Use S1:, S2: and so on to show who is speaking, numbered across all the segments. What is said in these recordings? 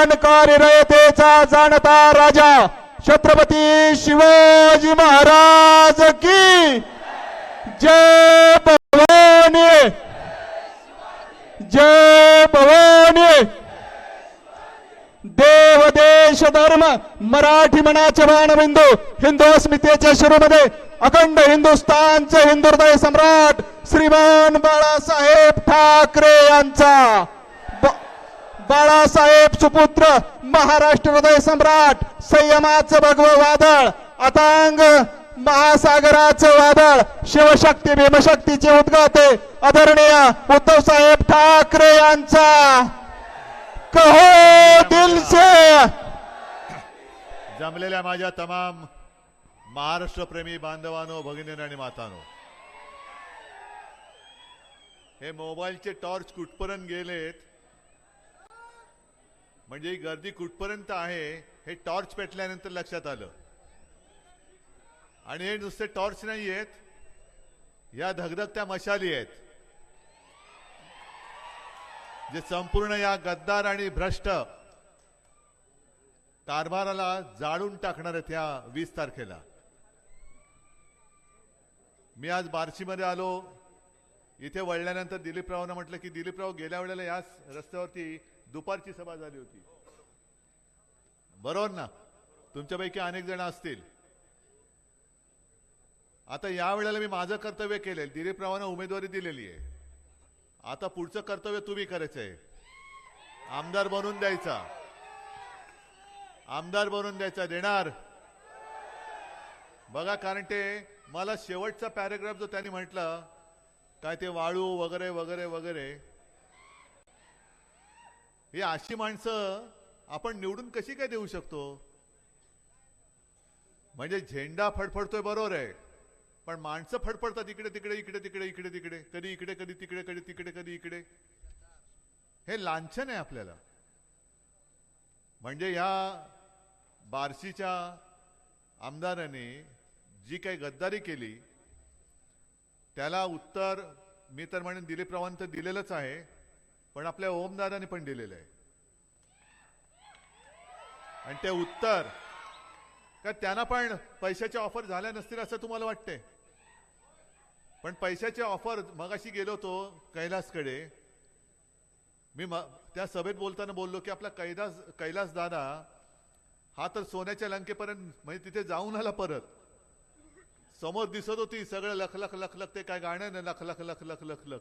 S1: कल्याणकारी रयतेचा जाणता राजा छत्रपती शिवाजी महाराज की जय भवानी, जय भवानी. देव देश धर्म मराठी मनाचे बाणबिंदू हिंदू अस्मितेच्या शिरोमध्ये अखंड हिंदुस्थानचे हिंदुहृदय सम्राट श्रीमान बाळासाहेब ठाकरे यांचा बाळासाहेब सुपुत्र महाराष्ट्र हृदय सम्राट संयमाचं भगवं वादळ अतांग महासागराचं वादळ शिवशक्ती भीमशक्तीचे उद्गाते आदरणीय उद्धव साहेब ठाकरे यांचा कहो दिल से.
S2: जमलेल्या माझ्या तमाम महाराष्ट्र प्रेमी बांधवांनो, भगिनींनो आणि मातांनो, हे मोबाईलचे टॉर्च कुठपर्यंत गेलेत म्हणजे ही गर्दी कुठपर्यंत आहे हे टॉर्च पेटल्यानंतर लक्षात आलं. आणि हे नुसते टॉर्च नाही आहेत, या धगधगत्या मशाली आहेत जे संपूर्ण या गद्दार आणि भ्रष्ट कारभाराला जाळून टाकणार आहेत. या 20 तारखेला मी आज बार्शीमध्ये आलो. इथे वळल्यानंतर दिलीपरावांना म्हटलं की दिलीपराव गेल्या वेळेला याच रस्त्यावरती दुपारची सभा झाली होती, बरोबर ना? तुमच्यापैकी अनेक जण असतील. आता या वेळेला मी माझं कर्तव्य केले, दिलीपरावांना उमेदवारी दिलेली आहे. आता पुढचं कर्तव्य तुम्ही करायचंय, आमदार बनवून द्यायचा, आमदार बनवून द्यायचा. देणार बघा, कारण ते मला शेवटचा पॅराग्राफ जो त्यांनी म्हटलं काय ते वाळू वगैरे वगैरे वगैरे, ही अशी माणसं आपण निवडून कशी काय देऊ शकतो? म्हणजे झेंडा फडफडतोय बरोबर आहे, पण माणसं फडफडतात इकडे तिकडे इकडे तिकडे इकडे तिकडे, कधी इकडे कधी तिकडे कधी तिकडे कधी इकडे. हे लांछन आहे आपल्याला. म्हणजे या बार्शीच्या आमदारांनी जी काही गद्दारी केली त्याला उत्तर मी तर म्हणेन दिलीपरावांनी तर दिलेलंच आहे, पण आपल्या ओमदादांनी पण दिलेलं आहे. आणि ते उत्तर का त्यांना पण पैशाच्या ऑफर झाल्या नसतील असं तुम्हाला वाटते? पण पैशाच्या ऑफर, मगाशी गेलो होतो कैलासकडे, मी त्या सभेत बोलताना बोललो की आपला कैलास दादा हा तर सोन्याच्या लंकेपर्यंत म्हणजे तिथे जाऊन आला. परत समोर दिसत होती सगळं लख लख लख लख, ते काय गाणं नाही, लख लख लख लख लख लख,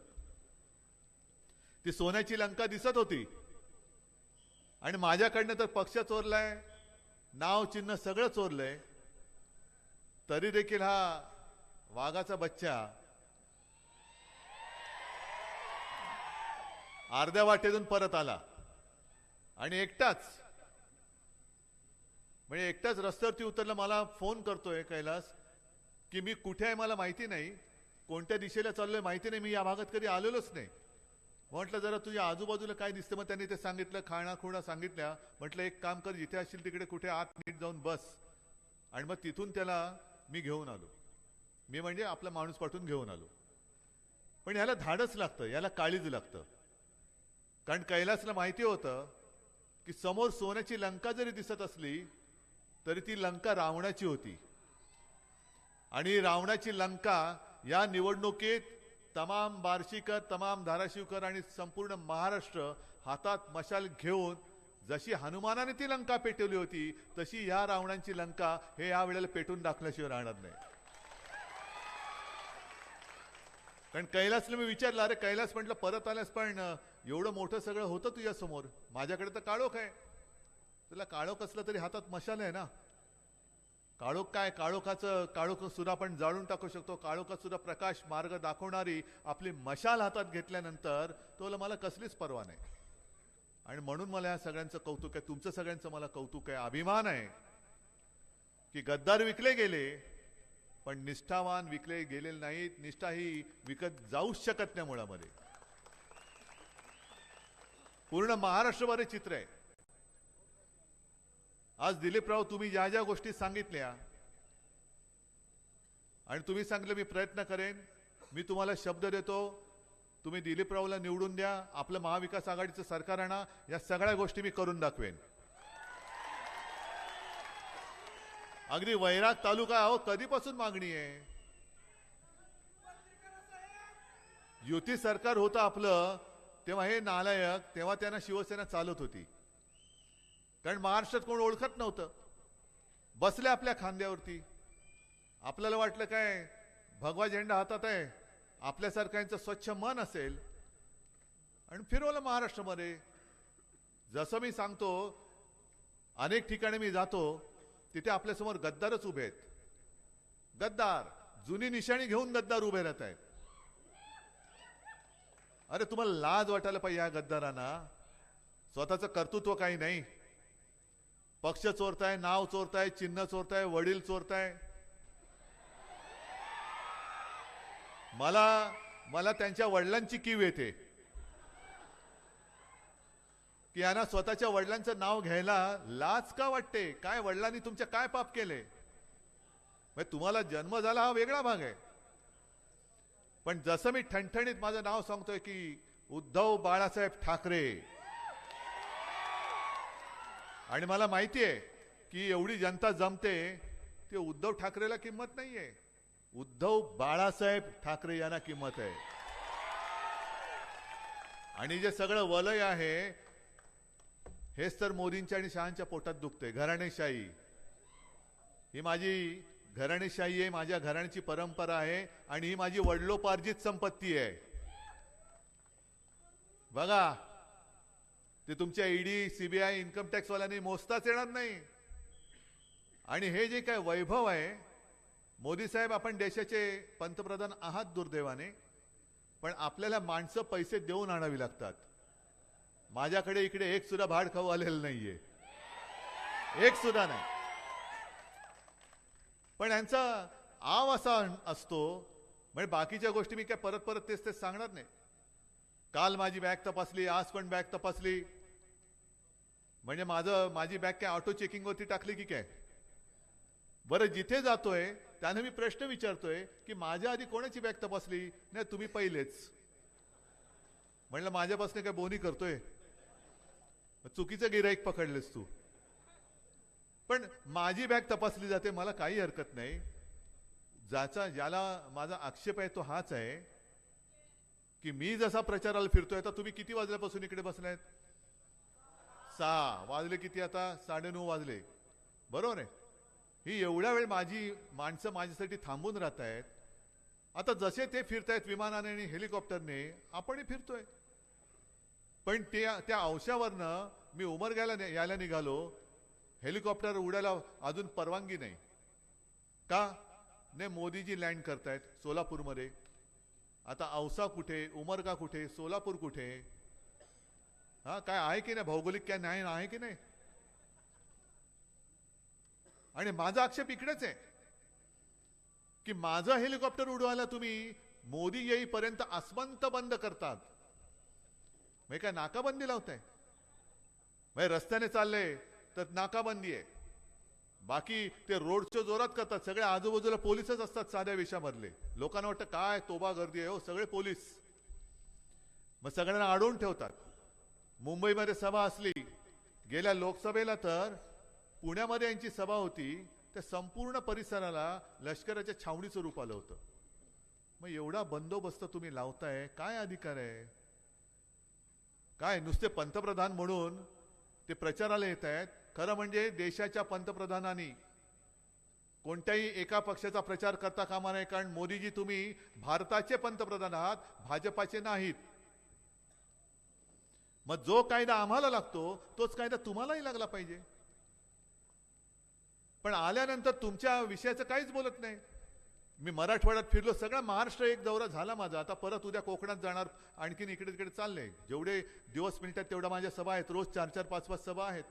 S2: ती सोन्याची लंका दिसत होती. आणि माझ्याकडनं तर पक्ष चोरलाय, नाव चिन्ह सगळं चोरलंय, तरी देखील हा वाघाचा बच्चा अर्ध्या वाटेतून परत आला. आणि एकटाच, म्हणजे एकटाच रस्त्यावरती उतरला. मला फोन करतोय कैलास की मी कुठे आहे मला माहिती नाही, कोणत्या दिशेला चाललोय माहिती नाही, मी या भागात कधी आलेलोच नाही. म्हटलं जरा तुझ्या आजूबाजूला काय दिसतं? मग त्यांनी ते सांगितलं, खाणाखुणा सांगितल्या. म्हटलं एक काम कर, जिथे असशील तिकडे कुठे आत नीट जाऊन बस. आणि मग तिथून त्याला मी घेऊन आलो. मी म्हणजे आपला माणूस पाठवून घेऊन आलो. पण याला धाडस लागतं, याला काळीज लागतं. कारण कैलासला माहिती होतं की समोर सोन्याची लंका जरी दिसत असली तरी ती लंका रावणाची होती. आणि रावणाची लंका या निवडणुकीत तमाम बार्शीकर, तमाम धाराशिवकर आणि संपूर्ण महाराष्ट्र हातात मशाल घेऊन जशी हनुमानाने ती लंका पेटवली होती तशी या रावणांची लंका हे या वेळेला पेटून दाखवल्याशिवाय राहणार नाही. कारण कैलासला मी विचारलं, अरे कैलास म्हटलं परत आल्यास पण एवढं मोठं सगळं होतं तुझ्या समोर, माझ्याकडे तर काळोख आहे. तुला काळोख असलं तरी हातात मशाल आहे ना. काळोख काय, काळोख सुद्धा आपण जाळून टाकू शकतो. काळोखात सुद्धा प्रकाश मार्ग दाखवणारी आपली मशाल हातात घेतल्यानंतर तो मला कसलीच पर्वा नाही. आणि म्हणून मला या सगळ्यांचं कौतुक आहे, तुमचं सगळ्यांचं मला कौतुक आहे, अभिमान आहे की गद्दार विकले गेले पण निष्ठावान विकले गेलेले नाहीत. निष्ठा ही विकत जाऊच शकत नाही मुळामध्ये. पूर्ण महाराष्ट्रभर चित्र आहे. आज दिलीपराव तुम्ही ज्या ज्या गोष्टी सांगितल्या आणि तुम्ही सांगितलं मी प्रयत्न करेन, मी तुम्हाला शब्द देतो तुम्ही दिलीपरावला निवडून द्या, आपलं महाविकास आघाडीचं सरकार आणा, या सगळ्या गोष्टी मी करून दाखवेन. अगदी वैराग तालुका अहो कधीपासून मागणी आहे. युती सरकार होतं आपलं तेव्हा हे नालायक, तेव्हा त्यांना शिवसेना चालत होती, कारण महाराष्ट्रात कोण ओळखत नव्हतं. बसले आपल्या खांद्यावरती. आपल्याला वाटलं काय भगवा झेंडा हातात आहे, आपल्यासारख्यांचं स्वच्छ मन असेल, आणि फिरवलं महाराष्ट्रामध्ये. जसं मी सांगतो, अनेक ठिकाणी मी जातो, तिथे आपल्यासमोर गद्दारच उभे आहेत. गद्दार जुनी निशाणी घेऊन गद्दार उभे राहत आहेत. अरे तुम्हाला लाज वाटायला पाहिजे या गद्दारांना. स्वतःचं कर्तृत्व काही नाही. पक्ष चोरताय, नाव चोरताय, चिन्ह चोरताय, वडील चोरताय. मला त्यांच्या वडिलांची कीव येते की यांना स्वतःच्या वडिलांचं नाव घ्यायला लाज का वाटते. काय वडिलांनी तुमच्या काय पाप केले. तुम्हाला जन्म झाला हा वेगळा भाग आहे, पण जसं मी ठणठणीत माझं नाव सांगतोय की उद्धव बाळासाहेब ठाकरे, आणि मला माहितीये की एवढी जनता जमते, ते उद्धव ठाकरेला किंमत नाहीये, उद्धव बाळासाहेब ठाकरे यांना किंमत आहे. आणि जे सगळं वलय आहे हेच तर मोदींच्या आणि शहांच्या पोटात दुखते. घराणेशाही ही माझी घराणेशाही आहे, माझ्या घराण्याची परंपरा आहे, आणि ही माझी वडिलोपार्जित संपत्ती आहे. बघा, ते तुमच्या ईडी, सीबीआय, इन्कम टॅक्स वाल्यांनी मोजताच येणार नाही. आणि हे जे काय वैभव आहे, मोदी साहेब आपण देशाचे पंतप्रधान आहात दुर्दैवाने, पण आपल्याला माणसं पैसे देऊन आणावी लागतात. माझ्याकडे इकडे एक सुद्धा भाड खाऊ आलेलं नाहीये, एक सुद्धा नाही. पण यांचा आव असा असतो, म्हणजे बाकीच्या गोष्टी मी काय परत परत तेच सांगणार नाही. काल माझी बॅग तपासली, आज पण बॅग तपासली, म्हणजे माझी बॅग काय ऑटो चेकिंग वरती टाकली की काय. बरं, जिथे जातोय त्याने मी प्रश्न विचारतोय की माझ्या आधी कोणाची बॅग तपासली. नाही, तुम्ही पहिलेच. म्हणलं माझ्यापासून काय बोनी करतोय, चुकीचं गिराईक पकडलेस तू. पण माझी बॅग तपासली जाते, मला काही हरकत नाही. ज्याला माझा आक्षेप आहे तो हाच आहे की मी जसा प्रचाराला फिरतोय, आता तुम्ही किती वाजल्यापासून इकडे बसलायत. 6 वाजले, किती आता 9:30 वाजले, बरोबर आहे. ही एवढ्या वेळ माझी माणसं माझ्यासाठी थांबून राहत आहेत. आता जसे ते फिरतायत विमानाने आणि हेलिकॉप्टरने, आपणही फिरतोय. पण त्या अंशावरनं मी उमरग्याला यायला निघालो, हेलिकॉप्टर उडायला अजून परवानगी नाही. का नाही, मोदीजी लँड करतायत सोलापूरमध्ये. आता औसा कुठे, उमरगा कुठे, सोलापूर कुठे. हा, काय आहे की नाही, भौगोलिक काय न्याय आहे की नाही. आणि माझा आक्षेप इकडेच आहे की माझं हेलिकॉप्टर उडवायला तुम्ही मोदी येईपर्यंत आसमंत बंद करतात. म्हणजे काय नाकाबंदी लावताय. म्हणजे रस्त्याने चालले तर नाकाबंदी आहे, बाकी ते रोडच्या जोरात करतात. सगळे आजूबाजूला पोलीसच असतात साध्या वेशामधले. लोकांना वाटतं काय तोबा गर्दी आहे, हो सगळे पोलीस. मग सगळ्यांना अडवून ठेवतात. मुंबईमध्ये सभा असली, गेल्या लोकसभेला तर पुण्यामध्ये यांची सभा होती, त्या संपूर्ण परिसराला लष्कराच्या छावणीचं रूप आलं होतं. मग एवढा बंदोबस्त तुम्ही लावताय, काय अधिकार आहे. काय नुसते पंतप्रधान म्हणून ते प्रचाराला येत आहेत. खरं म्हणजे देशाच्या पंतप्रधानांनी कोणत्याही एका पक्षाचा प्रचार करता कामा नये, कारण मोदीजी तुम्ही भारताचे पंतप्रधान आहात, भाजपाचे नाहीत. मग जो कायदा आम्हाला लागतो तोच कायदा तुम्हालाही लागला पाहिजे. पण आल्यानंतर तुमच्या विषयाचं काहीच बोलत नाही. मी मराठवाड्यात फिरलो, सगळा महाराष्ट्र एक दौरा झाला माझा. आता परत उद्या कोकणात जाणार, आणखीन इकडे तिकडे चाललंय. जेवढे दिवस मिळतात तेवढ्या माझ्या सभा आहेत, रोज 4-4, 5-5 सभा आहेत.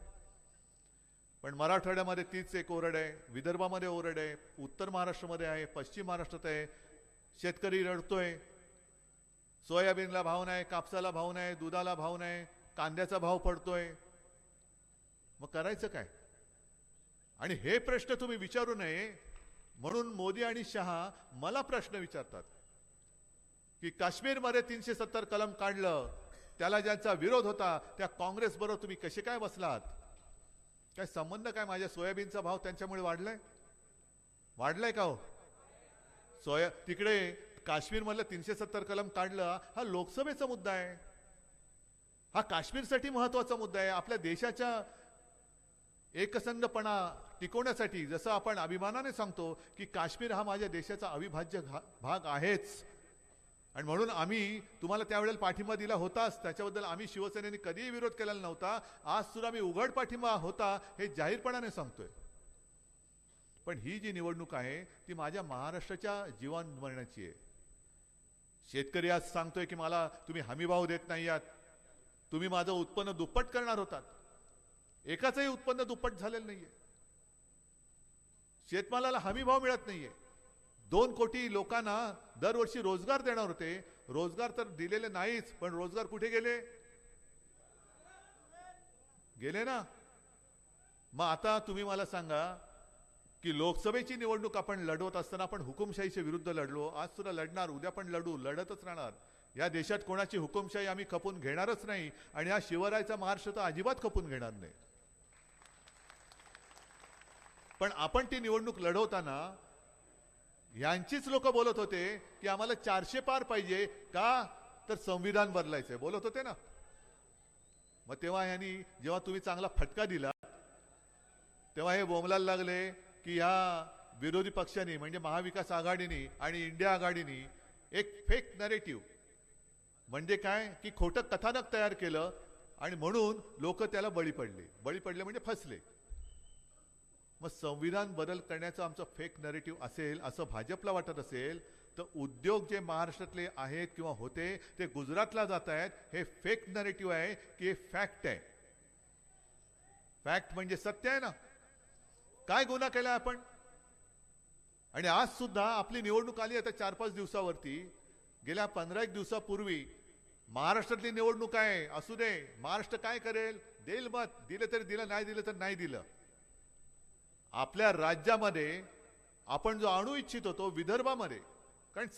S2: पण मराठवाड्यामध्ये तीच एक ओरड आहे, विदर्भामध्ये ओरड आहे, उत्तर महाराष्ट्रामध्ये आहे, पश्चिम महाराष्ट्रात आहे. शेतकरी रडतोय, सोयाबीनला भाव नाही, कापसाला भाव नाही, दुधाला भाव नाही, कांद्याचा भाव पडतोय. मग करायचं काय. आणि हे प्रश्न तुम्ही विचारू नये म्हणून मोदी आणि शहा मला प्रश्न विचारतात. की काश्मीरमध्ये 370 कलम काढलं, त्याला ज्यांचा विरोध होता त्या काँग्रेस बरोबर तुम्ही कसे काय बसलात? काय संबंध काय? माझ्या सोयाबीनचा भाव त्यांच्यामुळे वाढलाय का हो? तिकडे काश्मीर मधलं 370 कलम काढलं, हा लोकसभेचा मुद्दा आहे, हा काश्मीरसाठी महत्वाचा मुद्दा आहे. आपल्या देशाच्या एकसंधपणा टिकवण्यासाठी जसं आपण अभिमानाने सांगतो की काश्मीर हा माझ्या देशाचा अविभाज्य भाग आहेच, आणि म्हणून आम्ही तुम्हाला त्यावेळेला पाठिंबा दिला होताच, त्याच्याबद्दल आम्ही शिवसेनेने कधीही विरोध केलेला नव्हता. आज सुद्धा मी उघड पाठिंबा होता हे जाहीरपणाने सांगतोय. पण ही जी निवडणूक आहे ती माझ्या महाराष्ट्राच्या जीवन मरणाची आहे. शेतकरी आज सांगतोय की मला तुम्ही हमीभाव देत नाही आहात, तुम्ही माझं उत्पन्न दुप्पट करणार होतात. एकाचंही उत्पन्न दुप्पट झालेलं नाहीये. शेतमालाला हमीभाव मिळत नाहीये. 2 कोटी लोकांना दरवर्षी रोजगार देणार होते, रोजगार तर दिलेले नाहीच, पण रोजगार कुठे गेले ना. मग आता तुम्ही मला सांगा की लोकसभेची निवडणूक आपण लढवत असताना आपण हुकुमशाहीच्या विरुद्ध लढलो, आज सुद्धा लढणार, उद्या पण लढू, लढतच राहणार. या देशात कोणाची हुकुमशाही आम्ही खपून घेणारच नाही, आणि हा शिवरायाचा महाराष्ट्र तर अजिबात खपून घेणार नाही. पण आपण ती निवडणूक लढवताना यांचीच लोक बोलत होते की आम्हाला 400 पार पाहिजे का, तर संविधान बदलायचंय बोलत होते ना. मग तेव्हा जेव्हा तुम्ही चांगला फटका दिला तेव्हा हे बोंबलायला लागले की ह्या विरोधी पक्षांनी म्हणजे महाविकास आघाडीने आणि इंडिया आघाडीने एक फेक नरेटिव्ह म्हणजे काय की खोटं कथानक तयार केलं, आणि म्हणून लोक त्याला बळी पडले म्हणजे फसले. मग संविधान बदल करण्याचं आमचं फेक नरेटिव्ह असेल असं भाजपला वाटत असेल तर उद्योग जे महाराष्ट्रातले आहेत किंवा होते ते गुजरातला जात आहेत, हे फेक नरेटिव्ह आहे की हे फॅक्ट आहे? फॅक्ट म्हणजे सत्य आहे ना. काय गुन्हा केला आपण? आणि आज सुद्धा आपली निवडणूक आली आता 4-5 दिवसावरती. गेल्या 15-1 दिवसापूर्वी महाराष्ट्रातली निवडणूक आहे, असू दे, महाराष्ट्र काय करेल, देईल मत, दिलं तर दिलं, नाही दिलं तर नाही दिलं. आपल्या राज्यामध्ये आपण जो आणू इच्छित होतो विदर्भामध्ये, कारण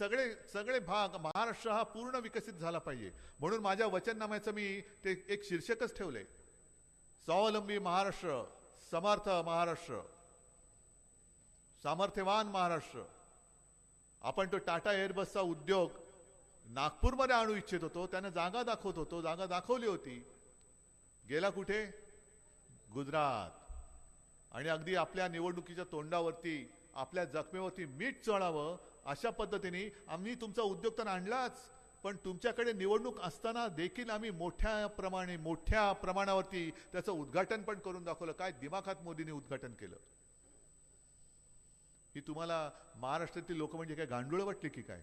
S2: सगळे भाग महाराष्ट्र हा पूर्ण विकसित झाला पाहिजे, म्हणून माझ्या वचननाम्याचं मी ते एक शीर्षकच ठेवलंय, स्वावलंबी महाराष्ट्र, समर्थ महाराष्ट्र, सामर्थ्यवान महाराष्ट्र. आपण तो टाटा एअरबसचा उद्योग नागपूरमध्ये आणू इच्छित होतो, त्याने जागा दाखवत होतो, जागा दाखवली होती, गेला कुठे? गुजरात. आणि अगदी आपल्या निवडणुकीच्या तोंडावरती आपल्या जखमेवरती मीठ चढावं अशा पद्धतीने आम्ही तुमचा उद्योग तर आणलाच, पण तुमच्याकडे निवडणूक असताना देखील आम्ही मोठ्या प्रमाणावरती त्याचं उद्घाटन पण करून दाखवलं. काय दिमाखात मोदींनी उद्घाटन केलं? ही तुम्हाला महाराष्ट्रातील लोक म्हणजे काय गांडूळ वाटली की काय?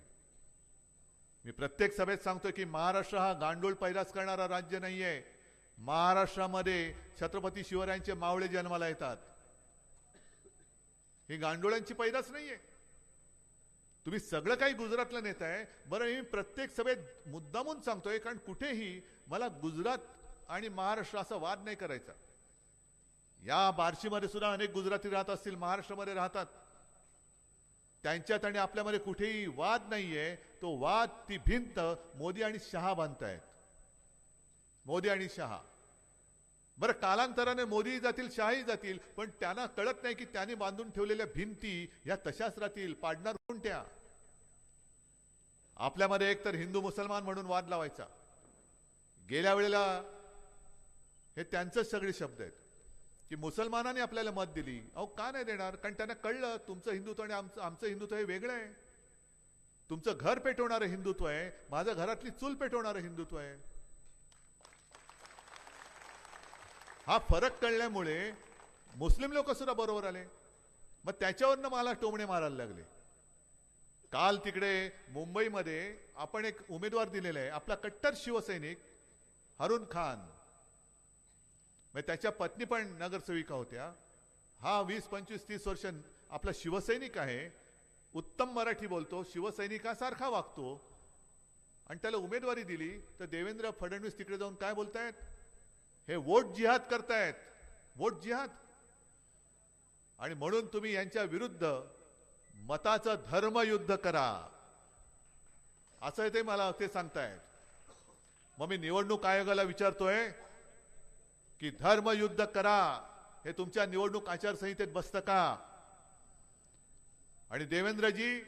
S2: मी प्रत्येक सभेत सांगतोय की महाराष्ट्र हा गांडूळ पैदास करणारा राज्य नाहीये. महाराष्ट्रामध्ये छत्रपती शिवरायांचे मावळे जन्माला येतात, ही गांडोळ्यांची पैदास नाहीये. तुम्ही सगळं काही गुजरातला नेताय. बरं, मी प्रत्येक सभेत मुद्दामून सांगतोय, कारण कुठेही मला गुजरात आणि महाराष्ट्र असा वाद नाही करायचा. या बार्शीमध्ये सुद्धा अनेक गुजराती राहत असतील, महाराष्ट्रामध्ये राहतात, त्यांच्यात आणि आपल्यामध्ये कुठेही वाद नाहीये. तो वाद, ती भिंत मोदी आणि शहा बांधतायत. मोदी आणि शहा. बरं, कालांतराने मोदी जातील, शहाही जातील, पण त्यांना कळत नाही की त्यांनी बांधून ठेवलेल्या भिंती या तशाच राहतील. पाडणार कोणत्या? आपल्यामध्ये एक तर हिंदू मुसलमान म्हणून वाद लावायचा. गेल्या वेळेला हे त्यांचेच सगळे शब्द आहेत की मुसलमानांनी आपल्याला मत दिली. अहो, का नाही देणार? कारण त्यांना कळलं तुमचं हिंदुत्व आणि आमचं हिंदुत्व हे वेगळं आहे. तुमचं घर पेटवणारं हिंदुत्व आहे, माझं घरातली चूल पेटवणारं हिंदुत्व आहे. हा फरक कळल्यामुळे मुस्लिम लोक सुद्धा बरोबर आले. मग त्याच्यावरनं मला टोमणे मारायला लागले. काल तिकडे मुंबईमध्ये आपण एक उमेदवार दिलेला आहे, आपला कट्टर शिवसैनिक हरून खान, मग त्याच्या पत्नी पण नगरसेविका होत्या. हा 20, 25, 30 वर्ष आपला शिवसैनिक आहे, उत्तम मराठी बोलतो, शिवसैनिकासारखा वागतो, आणि त्याला उमेदवारी दिली तर देवेंद्र फडणवीस तिकडे जाऊन काय बोलतायत? हे वोट जिहाद करतायत, वोट जिहाद. आणि म्हणून तुम्ही यांच्या विरुद्ध मताचं धर्मयुद्ध करा. असं ते मला ते सांगतायत. मग मी निवडणूक आयोगाला विचारतोय की धर्मयुद्ध करा हे तुमच्या निवडणूक आचारसंहितेत बसतं का? आणि देवेंद्रजी,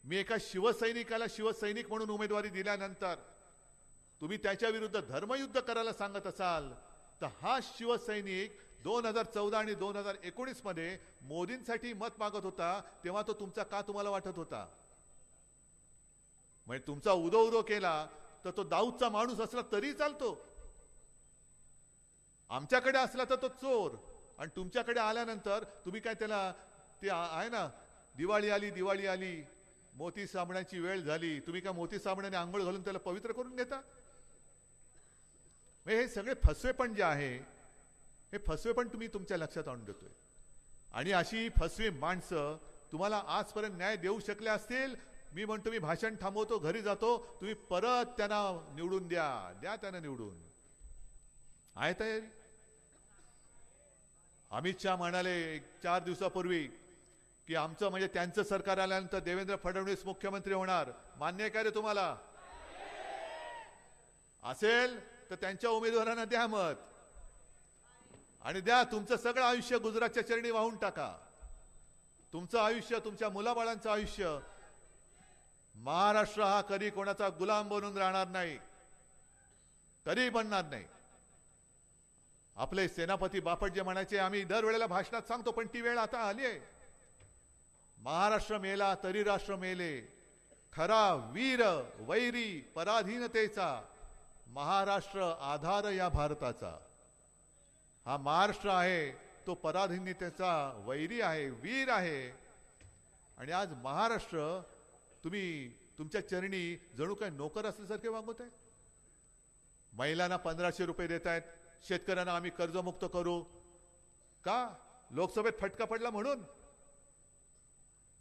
S2: मी एका शिवसैनिकाला शिवसैनिक म्हणून उमेदवारी दिल्यानंतर तुम्ही त्याच्या विरुद्ध धर्मयुद्ध करायला सांगत असाल तर हा शिवसैनिक 2014 आणि 2019 मध्ये मोदींसाठी मत मागत होता तेव्हा तो तुमचा का तुम्हाला वाटत होता? म्हणजे तुमचा उदो उदो केला तर तो दाऊदचा माणूस असला तरी चालतो, आमच्याकडे असला तर तो चोर, आणि तुमच्याकडे आल्यानंतर तुम्ही काय त्याला ते आहे ना, दिवाळी आली मोती साबणाची वेळ झाली, तुम्ही काय मोती साबणाने आंघोळ घालून त्याला पवित्र करून घेता? हे सगळे फसवेपण जे आहे हे फसवेपण तुम्ही तुमच्या लक्षात आणून देतोय. आणि अशी फसवी माणसं तुम्हाला आजपर्यंत न्याय देऊ शकले असतील, मी म्हणतो मी भाषण थांबवतो, घरी जातो, तुम्ही परत त्यांना निवडून द्या त्यांना निवडून. आहे तयारी? अमित शहा म्हणाले 4 दिवसापूर्वी की आमचं म्हणजे त्यांचं सरकार आल्यानंतर देवेंद्र फडणवीस मुख्यमंत्री होणार. मान्य आहे का रे तुम्हाला? असेल तर त्यांच्या उमेदवारांना द्या मत, आणि द्या तुमचं सगळं आयुष्य गुजरातच्या चरणी वाहून टाका. तुमचं आयुष्य, तुमच्या मुलाबाळांचं आयुष्य, महाराष्ट्र हा कधी कोणाचा गुलाम बनून राहणार नाही, कधी बनणार नाही. आपले सेनापती बापट जे म्हणायचे, आम्ही दरवेळेला भाषणात सांगतो, पण ती वेळ आता आली आहे. महाराष्ट्र मेला तरी राष्ट्र मेले, खरा वीर वैरी पराधीनतेचा, महाराष्ट्र आधार या भारताचा. हा महाराष्ट्र आहे तो पराधीनतेचा वैरी आहे, वीर आहे. आणि आज महाराष्ट्र तुम्ही तुमच्या चरणी जणू काय नोकर असल्यासारखे वागवत आहे. महिलांना 1500 रुपये देत आहेत, शेतकऱ्यांना आम्ही कर्जमुक्त करू का? लोकसभेत फटका पडला म्हणून.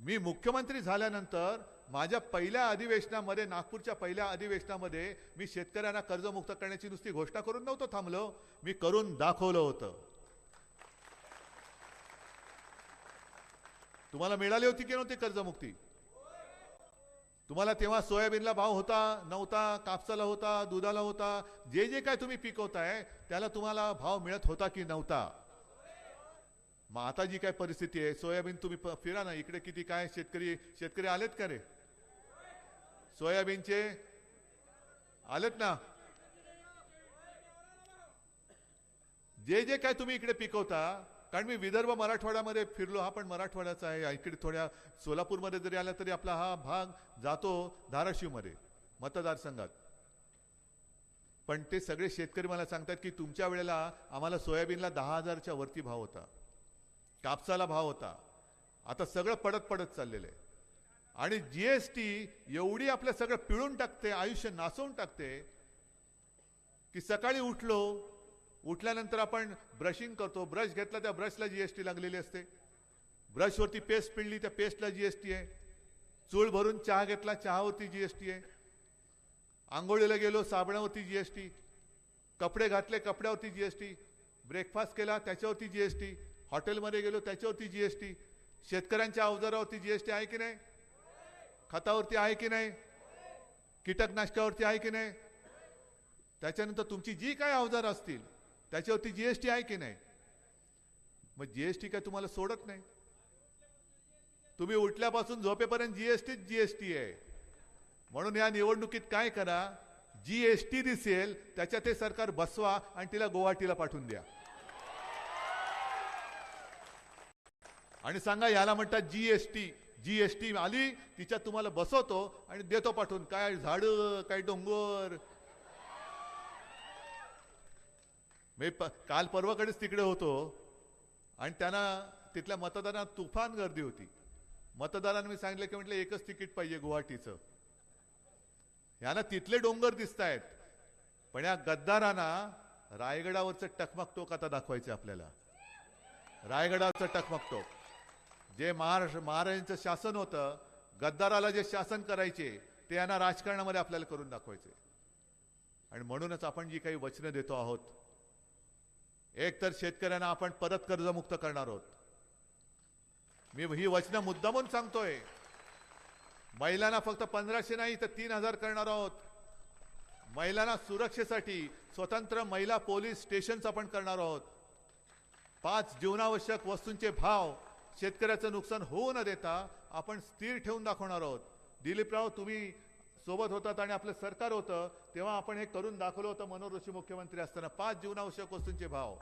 S2: मी मुख्यमंत्री झाल्यानंतर माझ्या पहिल्या अधिवेशनामध्ये, नागपूरच्या पहिल्या अधिवेशनामध्ये, मी शेतकऱ्यांना कर्जमुक्त करण्याची नुसती घोषणा करून नव्हतं थांबलो, मी करून दाखवलं होतं. तुम्हाला मिळाली होती की नव्हती कर्जमुक्ती? तुम्हाला तेव्हा सोयाबीनला भाव होता नव्हता, कापसाला होता, दुधाला होता, जे जे काय तुम्ही पिकवताय त्याला तुम्हाला भाव मिळत होता की नव्हता? मग आता जी काय परिस्थिती आहे, सोयाबीन तुम्ही फिरा ना इकडे, किती काय शेतकरी आलेत का रे? सोयाबीनचे आलेत ना? जे जे काय तुम्ही इकडे पिकवता, कारण मी विदर्भ मराठवाड्यामध्ये फिरलो, हा पण मराठवाड्याचा आहे, इकडे थोड्या सोलापूरमध्ये जरी आला तरी आपला हा भाग जातो धाराशिवमध्ये मतदारसंघात. पण ते सगळे शेतकरी मला सांगतात की तुमच्या वेळेला आम्हाला सोयाबीनला 10,000च्या वरती भाव होता, कापसाला भाव होता, आता सगळं पडत चाललेलं आहे. आणि जीएसटी एवढी आपलं सगळं पिळून टाकते, आयुष्य नासवून टाकते की सकाळी उठल्यानंतर आपण ब्रशिंग करतो, ब्रश घेतला त्या ब्रशला जीएसटी लागलेली असते, ब्रशवरती पेस्ट पिळली त्या पेस्टला जीएसटी आहे, चूळ भरून चहा घेतला चहावरती जीएसटी आहे, आंघोळीला गेलो साबणावरती जीएसटी, कपडे घातले कपड्यावरती जीएसटी, ब्रेकफास्ट केला त्याच्यावरती जीएसटी, हॉटेलमध्ये गेलो त्याच्यावरती जीएसटी, शेतकऱ्यांच्या अवजारावरती जीएसटी आहे की नाही, खतावरती आहे की नाही, कीटकनाशकावरती आहे की नाही, त्याच्यानंतर तुमची जी काय अवजार असतील त्याच्यावरती जीएसटी आहे की नाही. मग जीएसटी काय तुम्हाला सोडत नाही. तुम्ही उठल्यापासून झोपेपर्यंत जीएसटी आहे. म्हणून या निवडणुकीत काय करा, जीएसटी दिसेल त्याच्यात ते सरकार बसवा आणि तिला गुवाहाटीला पाठवून द्या आणि सांगा याला म्हणतात जीएसटी आली, तिच्यात तुम्हाला बसवतो आणि देतो पाठवून. काय झाडं, काय डोंगर. मी काल परवाकडेच तिकडे होतो आणि त्यांना तिथल्या मतदारांना तुफान गर्दी होती. मतदारांना मी सांगितलं की म्हटलं एकच तिकीट पाहिजे गुवाहाटीचं. यांना तिथले डोंगर दिसत आहेत, पण या गद्दारांना रायगडावरचं टकमक आता दाखवायचं आपल्याला. रायगडावरचं टकमक जे महाराजांचं शासन होतं, गद्दाराला जे शासन करायचे ते यांना राजकारणामध्ये आपल्याला करून दाखवायचे. आणि म्हणूनच आपण जी काही वचनं देतो आहोत, एक तर शेतकऱ्यांना आपण परत कर्जमुक्त करणार आहोत. मी ही वचनं मुद्दामून सांगतोय. महिलांना फक्त 1500 नाही तर 3000 करणार आहोत. महिलांना सुरक्षेसाठी स्वतंत्र महिला पोलीस स्टेशन्स आपण करणार आहोत. 5 जीवनावश्यक वस्तूंचे भाव शेतकऱ्याचं नुकसान होऊ न देता आपण स्थिर ठेवून दाखवणार आहोत. दिलीपराव, तुम्ही सोबत होतात आणि आपलं सरकार होतं तेव्हा आपण हे करून दाखवलं होतं. मनोहर जोशी मुख्यमंत्री असताना 5 जीवनावश्यक वस्तूंचे भाव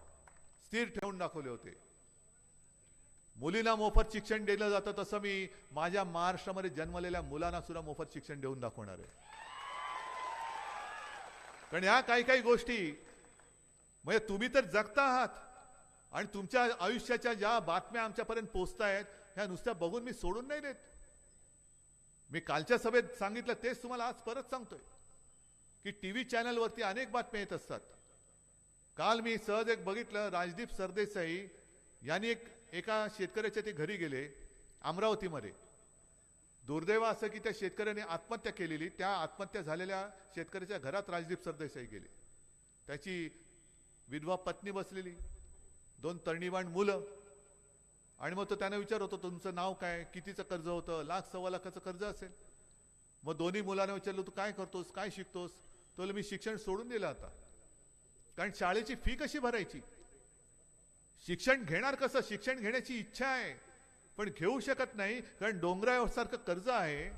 S2: स्थिर ठेवून दाखवले होते. मुलींना मोफत शिक्षण दिलं जातं तसं मी माझ्या महाराष्ट्रामध्ये जन्मलेल्या मुलांना सुद्धा मोफत शिक्षण देऊन दाखवणार आहे. कारण ह्या काही काही गोष्टी म्हणजे तुम्ही तर जगता आहात आणि तुमच्या आयुष्याच्या ज्या बातम्या आमच्यापर्यंत पोहोचतायत ह्या नुसत्या बघून मी सोडून नाही देत. मी कालच्या सभेत सांगितलं तेच तुम्हाला आज परत सांगतोय की टीव्ही चॅनलवरती अनेक बातम्या येत असतात. काल मी सहज एक बघितलं, राजदीप सरदेसाई यांनी एका शेतकऱ्याच्या ते घरी गेले अमरावतीमध्ये. दुर्दैव असं की त्या शेतकऱ्याने आत्महत्या केलेली. त्या आत्महत्या झालेल्या शेतकऱ्याच्या घरात राजदीप सरदेसाई गेले. त्याची विधवा पत्नी बसलेली, 2 तरणीवाण मुलं. आणि मग तो त्यानं विचारत होता तुमचं नाव काय, कितीचं कर्ज होतं, 1,00,000 सव्वा लाखाचं कर्ज असेल. मग दोन्ही मुलांना विचारलं तू काय करतोस, काय शिकतोस. तो मी शिक्षण सोडून दिलं आता. कारण शाळेची फी कशी भरायची, शिक्षण घेणार कसं, शिक्षण घेण्याची इच्छा आहे पण घेऊ शकत नाही कारण डोंगरासारखं कर्ज आहे.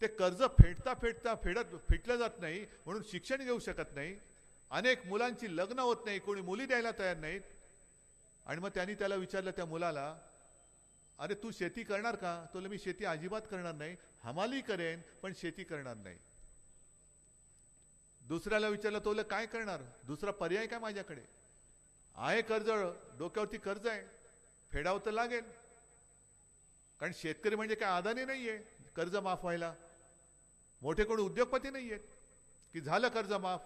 S2: ते कर्ज फिटलं जात नाही म्हणून शिक्षण घेऊ शकत नाही. अनेक मुलांची लग्न होत नाही, कोणी मुली द्यायला तयार नाहीत. आणि मग त्यांनी त्याला विचारलं त्या मुलाला, अरे तू शेती करणार का. तो मी शेती अजिबात करणार नाही, हमाली करेन पण शेती करणार नाही. दुसऱ्याला विचारलं तो काय करणार, दुसरा पर्याय काय माझ्याकडे आहे, कर्ज डोक्यावरती कर्ज आहे, फेडावं तर लागेल. कारण शेतकरी म्हणजे काय अदानी नाहीये कर्ज माफ व्हायला. मोठे कोणी उद्योगपती नाहीयेत की झालं कर्ज माफ.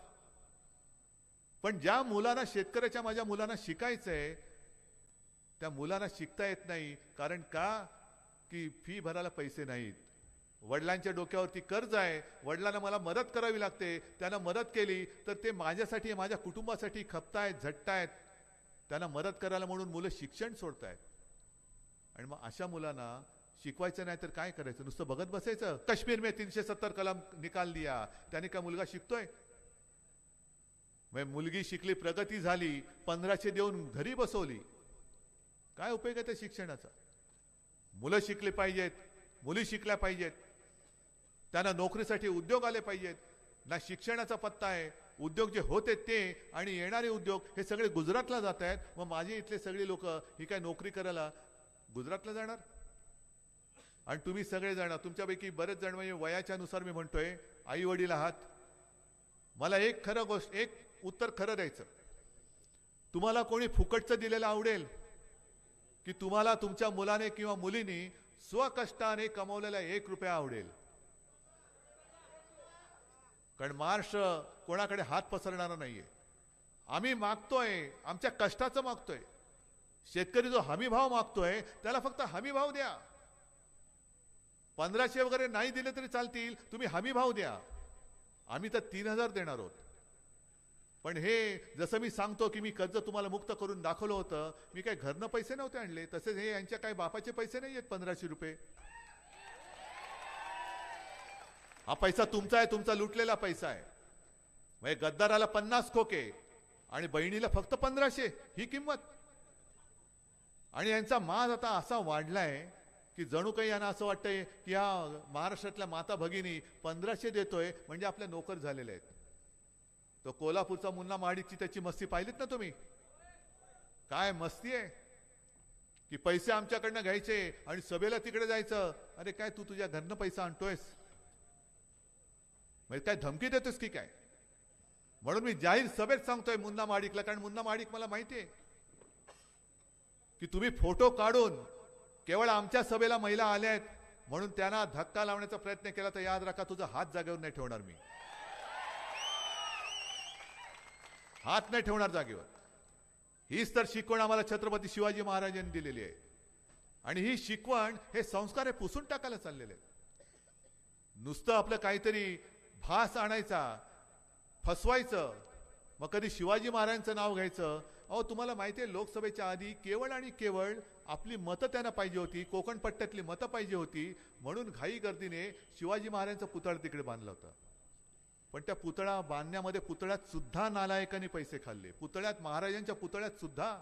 S2: पण ज्या मुलांना, शेतकऱ्याच्या माझ्या मुलांना शिकायचंय त्या मुलांना शिकता येत नाही. कारण का की फी भरायला पैसे नाहीत. वडिलांच्या डोक्यावरती कर्ज आहे, वडिलांना मला मदत करावी लागते. त्यांना मदत केली तर ते माझ्यासाठी, माझ्या कुटुंबासाठी खपतायत, झटतायत. त्यांना मदत करायला म्हणून मुलं शिक्षण सोडतायत. आणि मग अशा मुलांना शिकवायचं नाही तर काय करायचं, नुसतं बघत बसायचं. काश्मीर में 370 कलम निकाल दिया, त्याने का मुलगा शिकतोय. मुलगी शिकली, प्रगती झाली, 1500 देऊन घरी बसवली, काय उपयोग आहे त्या शिक्षणाचा. मुलं शिकली पाहिजेत, मुली शिकल्या पाहिजेत, त्यांना नोकरीसाठी उद्योग आले पाहिजेत. ना शिक्षणाचा पत्ता आहे. उद्योग जे होते ते आणि येणारे उद्योग हे सगळे गुजरातला जात आहेत. मग माझे इथले सगळे लोक ही काय नोकरी करायला गुजरातला जाणार. आणि तुम्ही सगळे जाणार, तुमच्यापैकी बरेच जण, म्हणजे वयाच्या नुसार मी म्हणतोय, आई वडील आहात. मला एक खरं गोष्ट, एक उत्तर खरं द्यायचं. तुम्हाला कोणी फुकटचं दिलेलं आवडेल की तुम्हाला तुमच्या मुलाने किंवा मुलीने स्वकष्टाने कमवलेला 1 रुपया आवडेल. कारण महाराष्ट्र कोणाकडे हात पसरणारा नाहीये. आम्ही मागतोय, आमच्या कष्टाचं मागतोय. शेतकरी जो हमी भाव मागतोय त्याला फक्त हमी भाव द्या. 1500 वगैरे नाही दिले तरी चालतील, तुम्ही हमी भाव द्या. आम्ही तर 3000 देणार आहोत. पण हे जसं मी सांगतो की मी कर्ज तुम्हाला मुक्त करून दाखवलं होतं, मी काय घरनं पैसे नव्हते आणले. तसेच हे यांच्या काय बापाचे पैसे नाही आहेत 1500 रुपये. हा पैसा तुमचा आहे, तुमचा लुटलेला पैसा आहे. म्हणजे गद्दाराला 50 खोके आणि बहिणीला फक्त 1500, ही किंमत. आणि यांचा माज आता असा वाढलाय की जणू काही यांना असं वाटतंय की या महाराष्ट्रातल्या माता भगिनी 1500 देतोय म्हणजे आपल्या नोकर झालेले आहेत. तो कोल्हापूरचा मुन्ना महाडिकची त्याची मस्ती पाहिलीत ना तुम्ही. काय मस्ती आहे की पैसे आमच्याकडनं घ्यायचे आणि सभेला तिकडे जायचं. अरे काय तू तुझ्या घरनं पैसा आणतोयस, म्हणजे काय धमकी देतोस की काय. म्हणून मी जाहीर सभेत सांगतोय मुन्ना महाडिकला, कारण मुन्ना महाडिक मला माहितीये की तुम्ही फोटो काढून केवळ आमच्या सभेला महिला आल्या आहेत म्हणून त्यांना धक्का लावण्याचा प्रयत्न केला तर याद राखा, तुझा हात जागेवर नाही ठेवणार मी. हात नाही ठेवणार जागेवर. हीच तर शिकवण आम्हाला छत्रपती शिवाजी महाराजांनी दिलेली आहे. आणि ही शिकवण, हे संस्कार हे पुसून टाकायला चाललेले आहेत. नुसतं आपलं काहीतरी भास आणायचा, फसवायचं, मग कधी शिवाजी महाराजांचं नाव घ्यायचं. अहो तुम्हाला माहिती आहे लोकसभेच्या आधी केवळ आणि केवळ आपली मतं त्यांना पाहिजे होती, कोकण पट्ट्यातली मतं पाहिजे होती, म्हणून घाई गर्दीने शिवाजी महाराजांचा पुतळा तिकडे बांधला होता. पण त्या पुतळा बांधण्यामध्ये पुतळ्यात सुद्धा नालायकांनी पैसे खाल्ले. पुतळ्यात, महाराजांच्या पुतळ्यात सुद्धा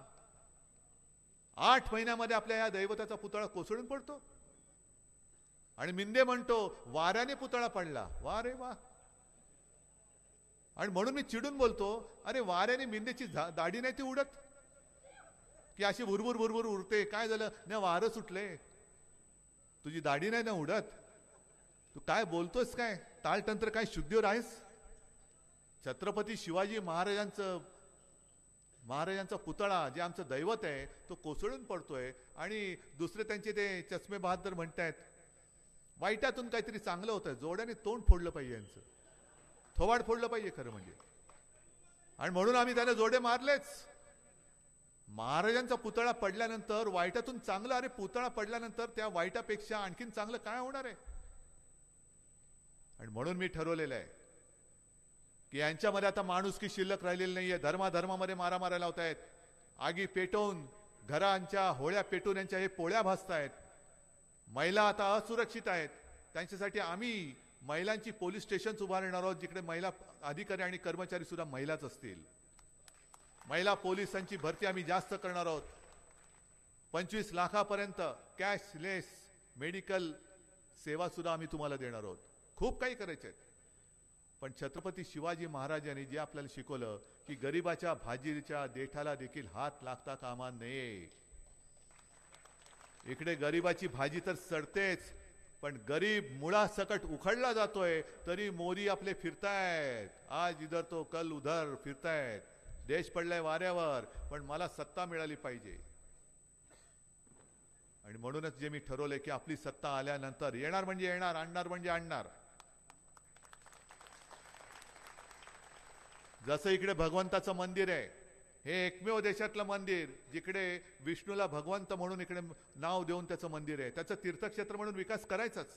S2: 8 महिन्यामध्ये आपल्या या दैवताचा पुतळा कोसळून पडतो. आणि मिंदे म्हणतो वाऱ्याने पुतळा पडला. वा रे वा. आणि म्हणून मी चिडून बोलतो, अरे वाऱ्याने मिंदेची दाढी नाही ती उडत की अशी भुरभुर भुरभुर उरते? काय झालं ना, वारं सुटले, तुझी दाढी नाही ना उडत? तू काय बोलतोस? काय तालतंत्र? काय शुद्धीवर आहेस? छत्रपती शिवाजी महाराजांचा पुतळा जे आमचं दैवत आहे तो कोसळून पडतोय. आणि दुसरे त्यांचे ते चष्मे बहादर म्हणतायत वाईटातून काहीतरी चांगलं होतं, जोड्याने तोंड फोडलं पाहिजे, यांचं थोवाड फोडलं पाहिजे खरं म्हणजे. आणि म्हणून आम्ही त्याला जोडे मारलेच. महाराजांचा पुतळा पडल्यानंतर वाईटातून चांगलं, अरे पुतळा पडल्यानंतर त्या वाईटापेक्षा आणखीन चांगलं काय होणार आहे? आणि म्हणून मी ठरवलेलं आहे की यांच्यामध्ये आता माणुसकी शिल्लक राहिलेली नाहीये. धर्माधर्मामध्ये मारामाऱ्या लावतायत, आगी पेटवून, घरांच्या होळ्या पेटून यांच्या हे पोळ्या भासतायत. महिला आता असुरक्षित आहेत, त्यांच्यासाठी आम्ही महिलांची पोलीस स्टेशन्स उभारणार आहोत, जिकडे महिला अधिकारी आणि कर्मचारी सुद्धा महिलाच असतील. महिला पोलिसांची भरती आम्ही जास्त करणार आहोत. 25 लाखापर्यंत कॅशलेस मेडिकल सेवा सुद्धा आम्ही तुम्हाला देणार आहोत. खूप काही करायचे आहे. पण छत्रपती शिवाजी महाराजांनी जे आपल्याला शिकवलं की गरिबाच्या भाजीच्या देठाला देखील हात लागता कामा नये. इकडे गरिबाची भाजी तर सडतेच, पण गरीब मुळासकट उखडला जातोय तरी मोदी आपले फिरतायत. आज इधर तो कल उधर फिरतायत. देश पडलाय वाऱ्यावर, पण मला सत्ता मिळाली पाहिजे. आणि म्हणूनच जे मी ठरवले की आपली सत्ता आल्यानंतर येणार म्हणजे येणार, आणणार म्हणजे आणणार. जसं इकडे भगवंताचं मंदिर आहे, हे एकमेव देशातलं मंदिर जिकडे विष्णूला भगवंत म्हणून इकडे नाव देऊन त्याचं मंदिर आहे. त्याचं तीर्थक्षेत्र म्हणून विकास करायचाच.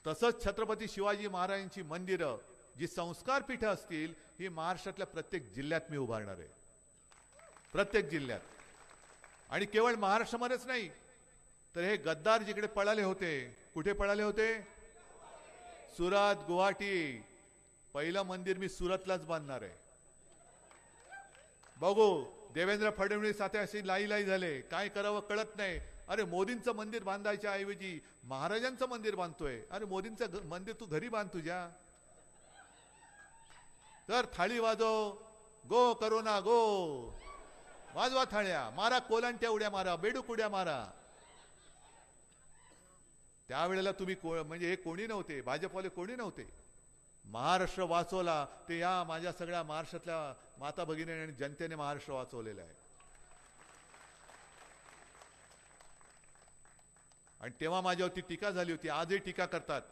S2: तसंच छत्रपती शिवाजी महाराजांची मंदिरं जी संस्कार पीठ असतील ही महाराष्ट्रातल्या प्रत्येक जिल्ह्यात मी उभारणार आहे. प्रत्येक जिल्ह्यात. आणि केवळ महाराष्ट्रामध्येच नाही तर हे गद्दार जिकडे पळाले होते, कुठे पळाले होते? सुरत, गुवाहाटी. पहिलं मंदिर मी सुरतलाच बांधणार आहे. बघू, देवेंद्र फडणवीस आता अशी लाई झाले, काय करावं कळत नाही. अरे मोदींचं मंदिर बांधायच्या ऐवजी महाराजांचं मंदिर बांधतोय. अरे मोदींचं मंदिर तू घरी बांध तुझ्या. तर थाळी वाजव, गो करोना गो, वाजवा थाळ्या, मारा कोलांट्या उड्या मारा, बेडूक उड्या मारा. त्यावेळेला तुम्ही म्हणजे हे कोणी नव्हते, भाजपवाले कोणी नव्हते. महाराष्ट्र वाचवला ते या माझ्या सगळ्या महाराष्ट्रातल्या माता भगिनी आणि जनतेने महाराष्ट्र वाचवलेला आहे. आणि तेव्हा माझ्यावरती टीका झाली होती, आजही टीका करतात,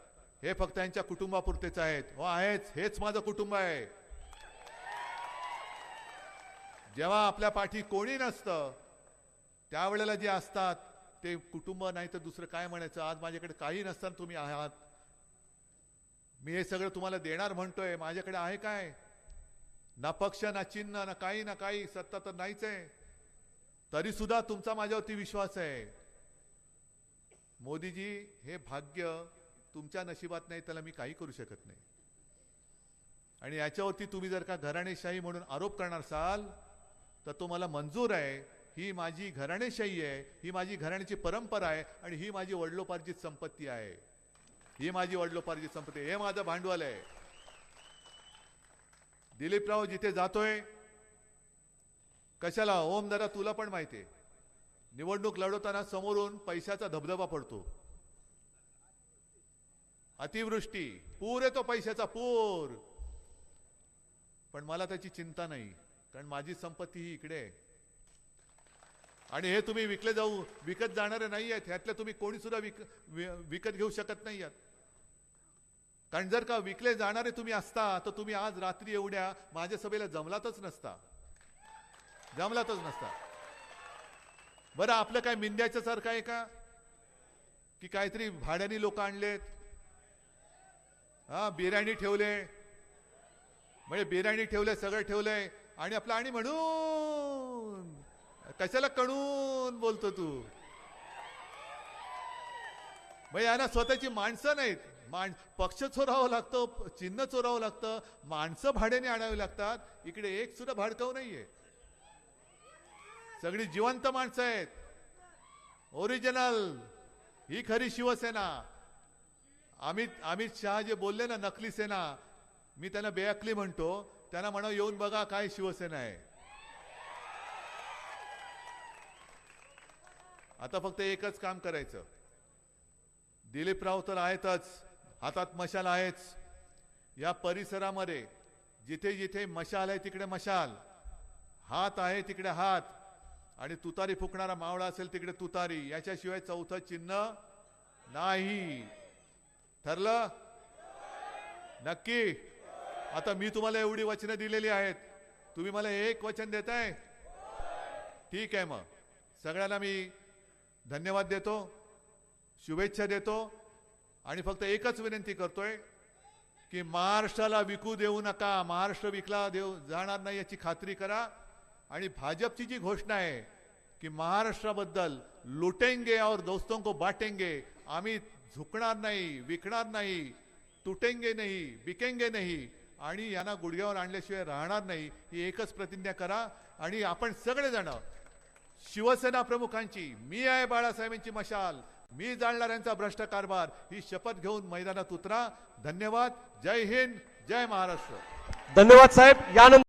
S2: हे फक्त यांच्या कुटुंबापुरतेच आहेत. हो आहेच, हेच माझं कुटुंब आहे. जेव्हा आपल्या पाठी कोणी नसतं त्यावेळेला जे असतात ते कुटुंब नाही तर दुसरं काय म्हणायचं. आज माझ्याकडे काही नसताना तुम्ही आहात, मी हे सगळं तुम्हाला देणार म्हणतोय. माझ्याकडे आहे काय? ना पक्ष, ना चिन्ह, ना काही. सत्ता तर नाहीच आहे, तरी सुद्धा तुमचा माझ्यावरती विश्वास आहे. मोदीजी, हे भाग्य तुमच्या नशिबात नाही, त्याला मी काही करू शकत नाही. आणि याच्यावरती तुम्ही जर का घराणेशाही म्हणून आरोप करणार असाल तर तो मला मंजूर आहे. ही माझी घराणेशाही आहे, ही माझी घराण्याची परंपरा आहे आणि ही माझी वडिलोपार्जित संपत्ती आहे. ही माझी वडिलोपार्जित संपत्ती, हे माझं भांडवल आहे. दिलीपराव जिथे जातोय कशाला? ओम, जरा तुला पण माहितीये, निवडणूक लढवताना समोरून पैशाचा धबधबा पडतो. अतिवृष्टी, पूर येतो, पैशाचा पूर. पण मला त्याची चिंता नाही, कारण माझी संपत्ती ही इकडे आहे. आणि हे तुम्ही विकत जाणारे नाही आहेत. ह्यातले तुम्ही कोणी सुद्धा विकत घेऊ शकत नाही आहात. कारण जर का विकले जाणारे तुम्ही असता तर तुम्ही आज रात्री एवढ्या माझ्या सभेला जमलातच नसता. बरं, आपलं काय मिंद्याच्या सारखं आहे का की काहीतरी भाड्याने लोक आणलेत? हा बिर्याणी ठेवले, म्हणजे बिर्याणी ठेवले, सगळं ठेवलंय आणि आपलं आणि म्हणून कशाला कणून बोलतो तू? म्हणजे यांना स्वतःची माणसं नाहीत, पक्ष चोरावं लागतं, चिन्ह चोरावं लागतं, माणसं भाड्याने आणावी लागतात. इकडे एक सुद्धा भाडकाव नाहीये, सगळी जिवंत माणसं आहेत, ओरिजिनल. ही खरी शिवसेना. अमित शहा जे बोलले ना नकली सेना, मी त्यांना बेअकली म्हणतो. त्यांना म्हणा येऊन बघा काय शिवसेना आहे. आता फक्त एकच काम करायचं. दिलीपराव तर आहेतच, हातात मशाल आहेच. या परिसरामध्ये जिथे जिथे मशाल आहे तिकडे मशाल, हात आहे तिकडे हात, आणि तुतारी फुकणारा मावळा असेल तिकडे तुतारी. याच्याशिवाय चौथं चिन्ह नाही. ठरलं? नक्की? आता मी तुम्हाला एवढी वचनं दिलेली आहेत, तुम्ही मला एक वचन देताय? ठीक आहे, मग सगळ्यांना मी धन्यवाद देतो, शुभेच्छा देतो, आणि फक्त एकच विनंती करतोय की महाराष्ट्राला विकू देऊ नका. महाराष्ट्र विकला जाणार नाही याची खात्री करा. आणि भाजपची जी घोषणा आहे की महाराष्ट्राबद्दल लुटेंगे और दोस्तों को बांटेंगे, आम्ही झुकणार नाही, विकणार नाही, तुटेंगे नाही, बिकेंगे नाही, आणि यांना गुडघ्यावर आणल्याशिवाय राहणार नाही, ही एकच प्रतिज्ञा करा. आणि आपण सगळेजण शिवसेना प्रमुखांची, मी आहे बाळासाहेबांची मशाल, मी जाणणार यांचा भ्रष्ट कारभार, ही शपथ घेऊन मैदानात उतरा. धन्यवाद. जय हिंद, जय महाराष्ट्र.
S3: धन्यवाद साहेब. यानंतर